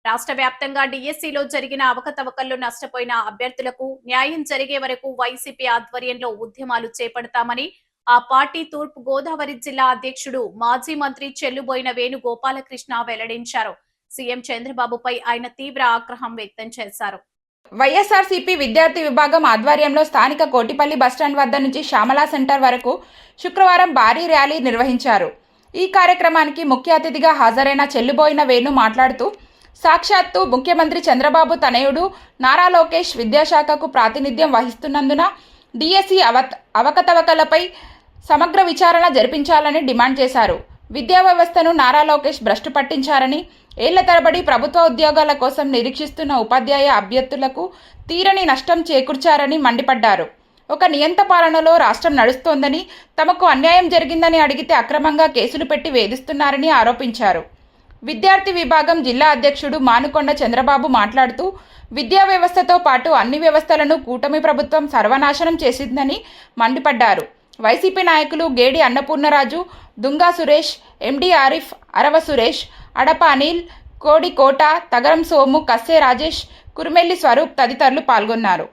రాష్ట్ర వ్యాప్తంగా డిఎస్సిలో జరిగిన అవకతవకల్లో నష్టపోయిన అభ్యర్థులకు న్యాయం జరిగే వరకు వైసీపీ ఆధ్వర్యంలో ఉద్యమాలు చేపడతామని ఆ పార్టీ తూర్పు గోదావరి జిల్లా అధ్యక్షుడు మాజీ మంత్రి చెల్లుబోయిన వేణుగోపాలకృష్ణ వెల్లడించారు. సీఎం చంద్రబాబుపై ఆయన తీవ్ర ఆగ్రహం వ్యక్తం చేశారు. వైఎస్ఆర్సీపీ విద్యార్థి విభాగం ఆధ్వర్యంలో స్థానిక కోటిపల్లి బస్టాండ్ వద్ద నుంచి శ్యామలా సెంటర్ వరకు శుక్రవారం భారీ ర్యాలీ నిర్వహించారు. ఈ కార్యక్రమానికి ముఖ్య అతిథిగా హాజరైన చెల్లుబోయిన వేణు మాట్లాడుతూ, సాక్షాత్తు ముఖ్యమంత్రి చంద్రబాబు తనయుడు నారా లోకేష్ విద్యాశాఖకు ప్రాతినిధ్యం వహిస్తున్నందున డిఎస్సి అవకతవకలపై సమగ్ర విచారణ జరిపించాలని డిమాండ్ చేశారు. విద్యా వ్యవస్థను నారా లోకేష్ భ్రష్టు పట్టించారని, ఏళ్ల తరబడి ప్రభుత్వ ఉద్యోగాల కోసం నిరీక్షిస్తున్న ఉపాధ్యాయ అభ్యర్థులకు తీరని నష్టం చేకూర్చారని మండిపడ్డారు. ఒక నియంత పాలనలో రాష్ట్రం నడుస్తోందని, తమకు అన్యాయం జరిగిందని అడిగితే అక్రమంగా కేసులు పెట్టి వేధిస్తున్నారని ఆరోపించారు. విద్యార్థి విభాగం జిల్లా అధ్యక్షుడు మానుకొండ చంద్రబాబు మాట్లాడుతూ, విద్యా వ్యవస్థతో పాటు అన్ని వ్యవస్థలను కూటమి ప్రభుత్వం సర్వనాశనం చేసిందని మండిపడ్డారు. వైసీపీ నాయకులు గేడి అన్నపూర్ణరాజు, దుంగా సురేష్, ఎండి ఆరిఫ్, అరవ సురేష్, అడప అనిల్, కోడి కోట, తగరం సోము, కస్సే రాజేష్, కురుమెల్లి స్వరూప్ తదితరులు పాల్గొన్నారు.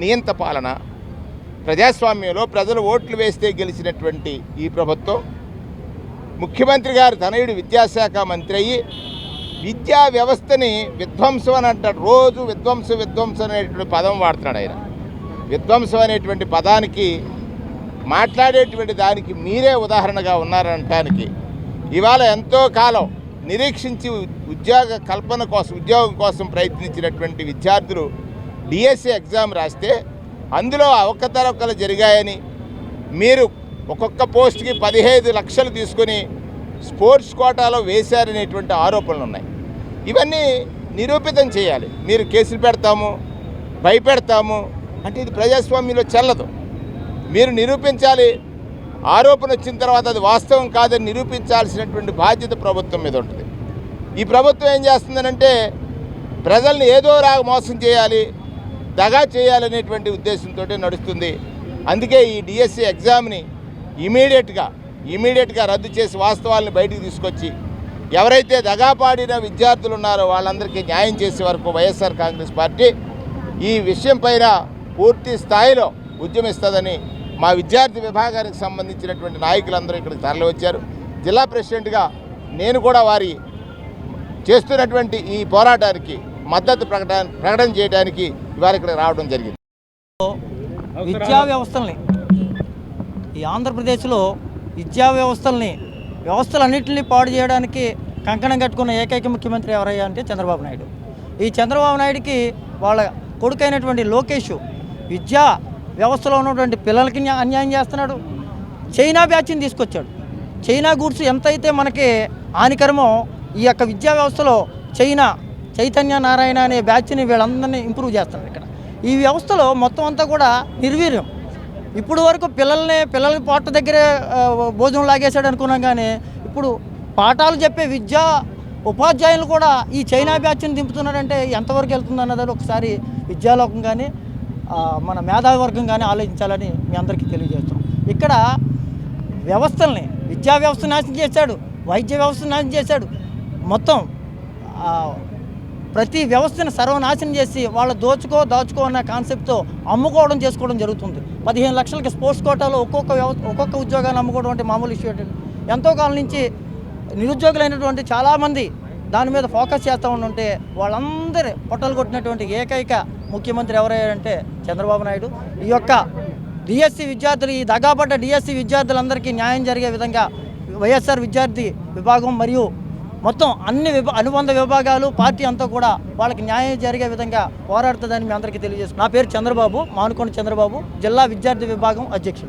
నియంత పాలన, ప్రజాస్వామ్యంలో ప్రజలు ఓట్లు వేస్తే గెలిచినటువంటి ఈ ప్రభుత్వం, ముఖ్యమంత్రి గారు తనయుడు విద్యాశాఖ మంత్రి అయ్యి విద్యా వ్యవస్థని విధ్వంసం అని అంటాడు. రోజు విధ్వంసం అనేటువంటి పదం వాడుతున్నాడు ఆయన. విధ్వంసం అనేటువంటి పదానికి, మాట్లాడేటువంటి దానికి మీరే ఉదాహరణగా ఉన్నారనటానికి ఇవాళ ఎంతో కాలం నిరీక్షించి ఉద్యోగం కోసం ప్రయత్నించినటువంటి విద్యార్థులు డిఎస్సి ఎగ్జామ్ రాస్తే అందులో అవకతవకలు జరిగాయని, మీరు ఒక్కొక్క పోస్ట్కి 15 లక్షలు తీసుకొని స్పోర్ట్స్ కోటాలో వేశారనేటువంటి ఆరోపణలు ఉన్నాయి. ఇవన్నీ నిరూపితం చేయాలి. మీరు కేసులు పెడతాము, భయపెడతాము అంటే ఇది ప్రజాస్వామ్యంలో చెల్లదు. మీరు నిరూపించాలి. ఆరోపణ వచ్చిన తర్వాత అది వాస్తవం కాదని నిరూపించాల్సినటువంటి బాధ్యత ప్రభుత్వం మీద ఉంటుంది. ఈ ప్రభుత్వం ఏం చేస్తుందనంటే ప్రజల్ని ఏదో మోసం చేయాలి, దగా చేయాలనేటువంటి ఉద్దేశంతో నడుస్తుంది. అందుకే ఈ డిఎస్సి ఎగ్జామ్ని ఇమీడియట్గా రద్దు చేసి వాస్తవాలను బయటికి తీసుకొచ్చి ఎవరైతే దగాపాడిన విద్యార్థులు ఉన్నారో వాళ్ళందరికీ న్యాయం చేసే వరకు వైఎస్ఆర్ కాంగ్రెస్ పార్టీ ఈ విషయం పైన పూర్తి స్థాయిలో ఉద్యమిస్తుందని మా విద్యార్థి విభాగానికి సంబంధించినటువంటి నాయకులందరూ ఇక్కడికి తరలివచ్చారు. జిల్లా ప్రెసిడెంట్గా నేను కూడా వారి చేస్తున్నటువంటి ఈ పోరాటానికి మద్దతు ప్రకటన చేయడానికి ఇవాళ ఇక్కడ రావడం జరిగింది. విద్యా వ్యవస్థల్ని, ఈ ఆంధ్రప్రదేశ్లో విద్యా వ్యవస్థలన్నింటినీ పాడు చేయడానికి కంకణం కట్టుకున్న ఏకైక ముఖ్యమంత్రి ఎవరయ్యా అంటే చంద్రబాబు నాయుడు. ఈ చంద్రబాబు నాయుడికి వాళ్ళ కొడుకైనటువంటి లోకేష్ విద్యా వ్యవస్థలో ఉన్నటువంటి పిల్లలకి అన్యాయం చేస్తున్నాడు. చైనా బ్యాచ్ని తీసుకొచ్చాడు. చైనా గూడ్స్ ఎంతైతే మనకి హానికరమో ఈ యొక్క విద్యా వ్యవస్థలో చైతన్య నారాయణ అనే బ్యాచ్ని వీళ్ళందరినీ ఇంప్రూవ్ చేస్తున్నారు. ఇక్కడ ఈ వ్యవస్థలో మొత్తం అంతా కూడా నిర్వీర్యం. ఇప్పుడు వరకు పిల్లల పోట దగ్గరే భోజనం లాగేశాడు అనుకున్నాం, కానీ ఇప్పుడు పాఠాలు చెప్పే విద్యా ఉపాధ్యాయులు కూడా ఈ చైనా బ్యాచ్ని దింపుతున్నారంటే ఎంతవరకు వెళ్తుంది అన్నది ఒకసారి విద్యాలోకం కానీ మన మేధావి వర్గం కానీ ఆలోచించాలని మీ అందరికీ తెలియజేస్తున్నాం. ఇక్కడ విద్యా వ్యవస్థ నాశనం చేశాడు, వైద్య వ్యవస్థ నాశనం చేశాడు. మొత్తం ప్రతి వ్యవస్థను సర్వనాశనం చేసి వాళ్ళ దాచుకో అన్న కాన్సెప్ట్తో చేసుకోవడం జరుగుతుంది. 15 లక్షలకి స్పోర్ట్స్ కోటాలో ఒక్కొక్క ఉద్యోగాన్ని అమ్ముకోవడం అంటే మామూలు ఇష్యూ అంటే ఎంతో కాలం నుంచి నిరుద్యోగులైనటువంటి చాలామంది దాని మీద ఫోకస్ చేస్తూ ఉంటే వాళ్ళందరూ పొట్టలు కొట్టినటువంటి ఏకైక ముఖ్యమంత్రి ఎవరయ్యారంటే చంద్రబాబు నాయుడు. ఈ యొక్క డిఎస్సి విద్యార్థులు, ఈ దగాపడ్డ డిఎస్సి విద్యార్థులందరికీ న్యాయం జరిగే విధంగా వైఎస్ఆర్ విద్యార్థి విభాగం మరియు మొత్తం అన్ని అనుబంధ విభాగాలు పార్టీ అంతా కూడా వాళ్ళకి న్యాయం జరిగే విధంగా పోరాడుతుందని మీ అందరికీ తెలియజేస్తున్నాను. నా పేరు చంద్రబాబు, మానుకొండ చంద్రబాబు, జిల్లా విద్యార్థి విభాగం అధ్యక్షుడు.